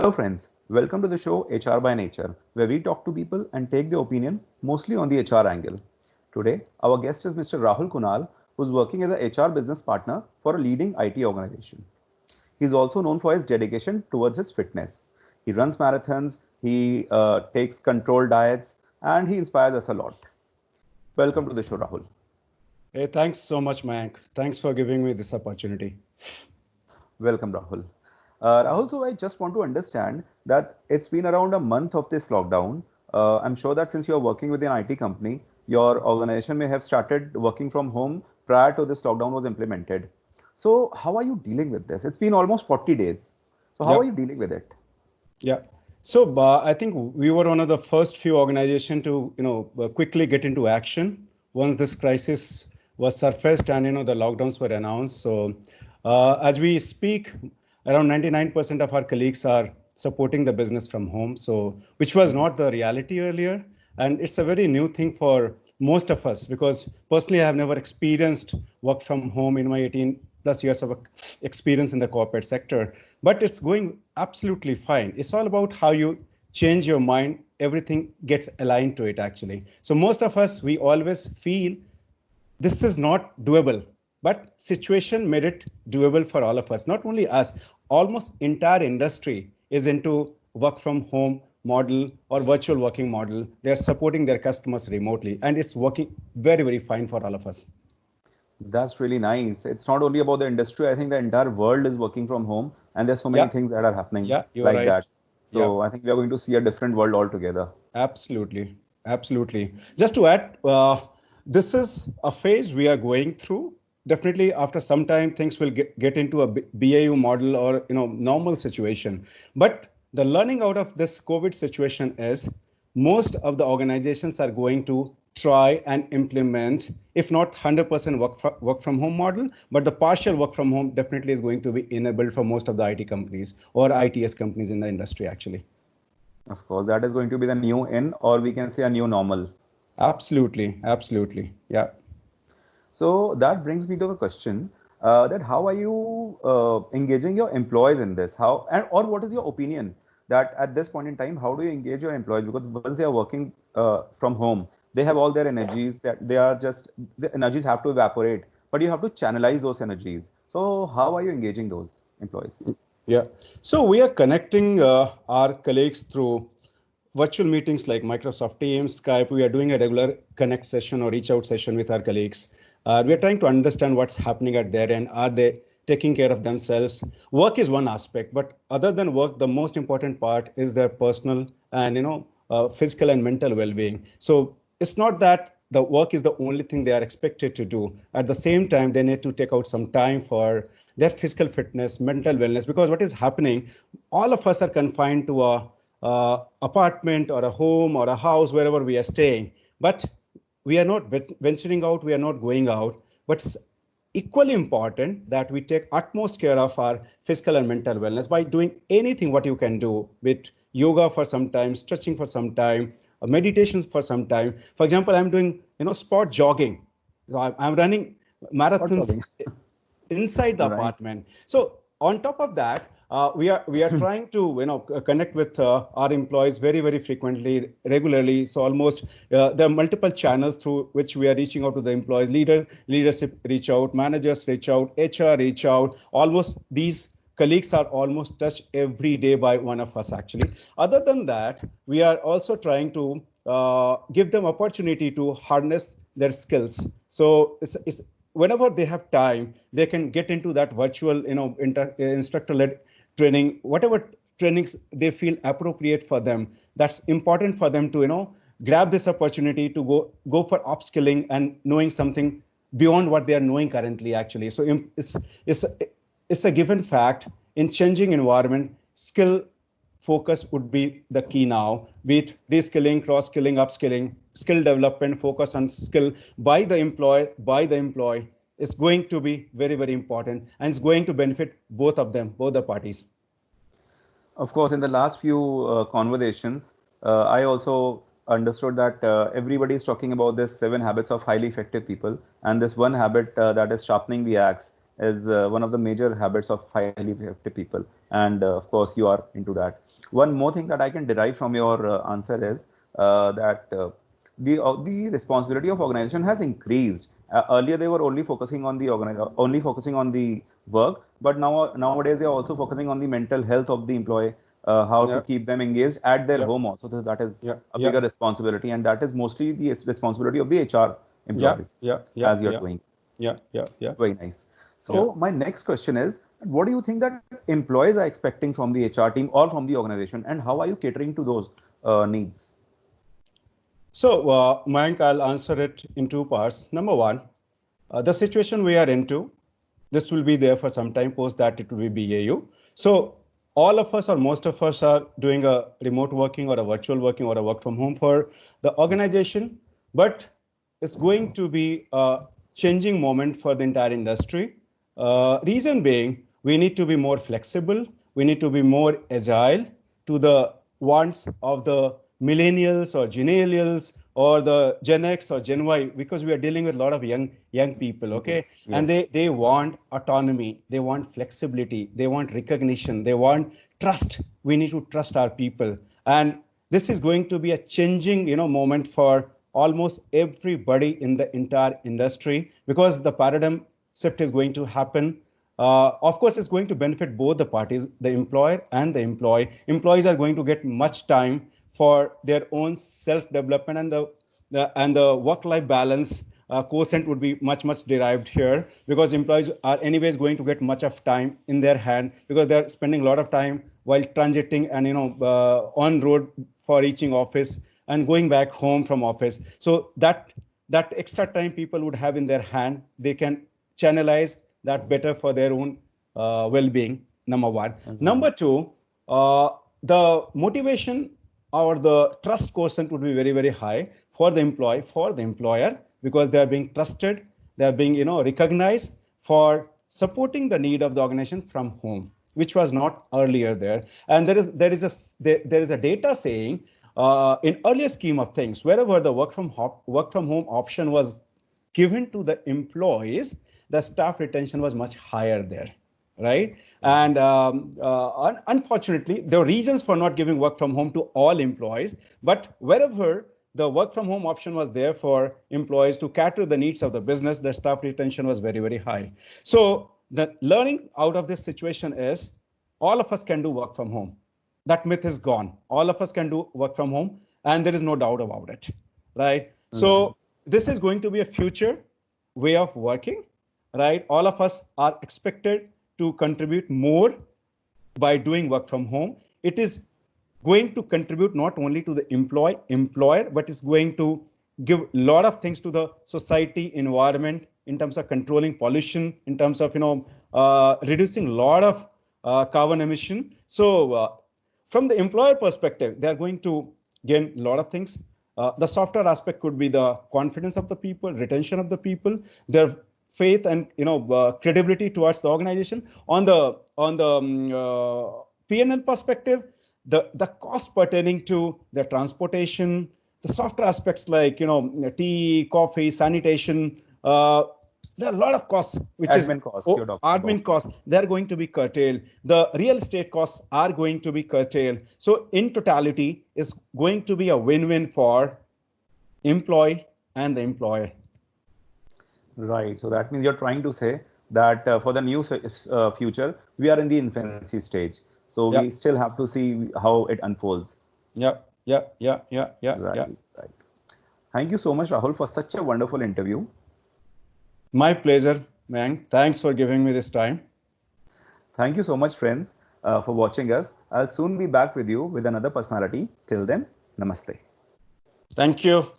Hello, friends. Welcome to the show HR by Nature, where we talk to people and take their opinion mostly on the HR angle. Today, our guest is Mr. Rahul Kunal, who's working as a HR business partner for a leading IT organization. He's also known for his dedication towards his fitness. He runs marathons, he takes controlled diets, and he inspires us a lot. Welcome to the show, Rahul. Hey, thanks so much, Mayank. Thanks for giving me this opportunity. Welcome, Rahul. Rahul, so I just want to understand that it's been around a month of this lockdown. I'm sure that since you're working with an IT company, your organization may have started working from home prior to this lockdown was implemented. So how are you dealing with this? It's been almost 40 days. So how are you Yep. dealing with it? Yeah. So I think we were one of the first few organizations to, quickly get into action once this crisis was surfaced and, the lockdowns were announced. So as we speak, around 99% of our colleagues are supporting the business from home. So which was not the reality earlier. And it's a very new thing for most of us because personally, I have never experienced work from home in my 18 plus years of experience in the corporate sector. But it's going absolutely fine. It's all about how you change your mind. Everything gets aligned to it, actually. So most of us, we always feel this is not doable, but situation made it doable for all of us. Not only us, almost entire industry is into work from home model or virtual working model. They're supporting their customers remotely, and it's working very, very fine for all of us. That's really nice. It's not only about the industry. I think the entire world is working from home, and there's so many Yeah, things that are happening yeah, you are like that. right. Yeah. So I think we are going to see a different world altogether. Absolutely. Absolutely. Just to add, this is a phase we are going through. Definitely, after some time, things will get into a BAU model or normal situation. But the learning out of this COVID situation is most of the organizations are going to try and implement, if not 100% work from home model, but the partial work from home definitely is going to be enabled for most of the IT companies or ITS companies in the industry, actually. Of course, that is going to be the new in, or we can say a new normal. Absolutely, absolutely. Yeah. So that brings me to the question that how are you engaging your employees in this? How and or what is your opinion that at this point in time, how do you engage your employees? Because once they are working from home, they have all their energies that they are just the energies have to evaporate, but you have to channelize those energies. So how are you engaging those employees? Yeah. So we are connecting our colleagues through virtual meetings like Microsoft Teams, Skype. We are doing a regular connect session or reach out session with our colleagues. We are trying to understand what's happening at their end. Are they taking care of themselves? Work is one aspect, but other than work, the most important part is their personal and physical and mental well-being. So it's not that the work is the only thing they are expected to do. At the same time, they need to take out some time for their physical fitness, mental wellness, because what is happening, all of us are confined to a apartment or a home or a house, wherever we are staying. But we are not venturing out, we are not going out. But it's equally important that we take utmost care of our physical and mental wellness by doing anything what you can do with yoga for some time, stretching for some time, meditations for some time. For example, I'm doing sport jogging. So I'm running Not marathons jogging. inside the All right. apartment. So on top of that, we are trying to connect with our employees very, very frequently, regularly. So almost there are multiple channels through which we are reaching out to the employees. Leadership reach out, managers reach out, HR reach out. Almost these colleagues are almost touched every day by one of us, actually. Other than that, we are also trying to give them opportunity to harness their skills. So it's whenever they have time, they can get into that virtual instructor-led training, whatever trainings they feel appropriate for them. That's important for them to grab this opportunity to go for upskilling and knowing something beyond what they are knowing currently, actually. So it's it's a given fact in changing environment, skill focus would be the key now, be it reskilling, cross-skilling, upskilling, skill development, focus on skill by the employee is going to be very, very important, and it's going to benefit both of them, both the parties. Of course, in the last few conversations, I also understood that everybody is talking about this 7 habits of highly effective people, and this one habit that is sharpening the axe is one of the major habits of highly effective people. And of course, you are into that. One more thing that I can derive from your answer is that the responsibility of organization has increased. Earlier, they were only focusing on the work, but nowadays they are also focusing on the mental health of the employee, how to Yeah, keep them engaged at their yeah, home also. So that is yeah, a yeah, bigger responsibility, and that is mostly the responsibility of the HR yeah, employees, yeah, yeah, as you're yeah, doing. yeah, yeah, yeah, Very nice. yeah. So my next question is, what do you think that employees are expecting from the HR team or from the organization, and how are you catering to those needs? So, Mayank, I'll answer it in two parts. Number one, the situation we are into, this will be there for some time. Post that, it will be BAU. So, all of us or most of us are doing a remote working or a virtual working or a work from home for the organization, but it's going to be a changing moment for the entire industry. Reason being, we need to be more flexible, we need to be more agile to the wants of the millennials or gennials or the Gen X or Gen Y, because we are dealing with a lot of young people, okay? Yes, And yes. they want autonomy, they want flexibility, they want recognition, they want trust. We need to trust our people. And this is going to be a changing, moment for almost everybody in the entire industry, because the paradigm shift is going to happen. Of course, it's going to benefit both the parties, the employer and the employee. Employees are going to get much time for their own self-development, and the work-life balance quotient would be much derived here, because employees are anyways going to get much of time in their hand, because they're spending a lot of time while transiting and on road for reaching office and going back home from office. So that extra time people would have in their hand, they can channelize that better for their own well-being. Number one. Right. Number two, uh, the motivation or the trust quotient would be very high for the employee, for the employer, because they are being trusted, they are being recognized for supporting the need of the organization from home, which was not earlier there. And there is a data saying, in earlier scheme of things, wherever the work from home option was given to the employees, the staff retention was much higher there, right? And unfortunately, there are reasons for not giving work from home to all employees, but wherever the work from home option was there for employees to cater the needs of the business, the staff retention was very high. So the learning out of this situation is, all of us can do work from home. That myth is gone. All of us can do work from home, and there is no doubt about it, right? Right. So this is going to be a future way of working, right? All of us are expected to contribute more by doing work from home. It is going to contribute not only to the employer, but it's going to give a lot of things to the society environment, in terms of controlling pollution, in terms of reducing a lot of carbon emission. So from the employer perspective, they are going to gain a lot of things. The software aspect could be the confidence of the people, retention of the people, their faith and credibility towards the organization. On the P&L perspective, the cost pertaining to the transportation, the softer aspects like tea, coffee, sanitation. There are a lot of costs, which is Admin costs you're talking about. admin costs. They're going to be curtailed. The real estate costs are going to be curtailed. So in totality, it's going to be a win-win for employee and the employer. Right. So that means you're trying to say that for the new future, we are in the infancy stage. So we Yeah, still have to see how it unfolds. yeah, yeah. Right. Right. Thank you so much, Rahul, for such a wonderful interview. My pleasure, Mayank. Thanks for giving me this time. Thank you so much, friends, for watching us. I'll soon be back with you with another personality. Till then, namaste. Thank you.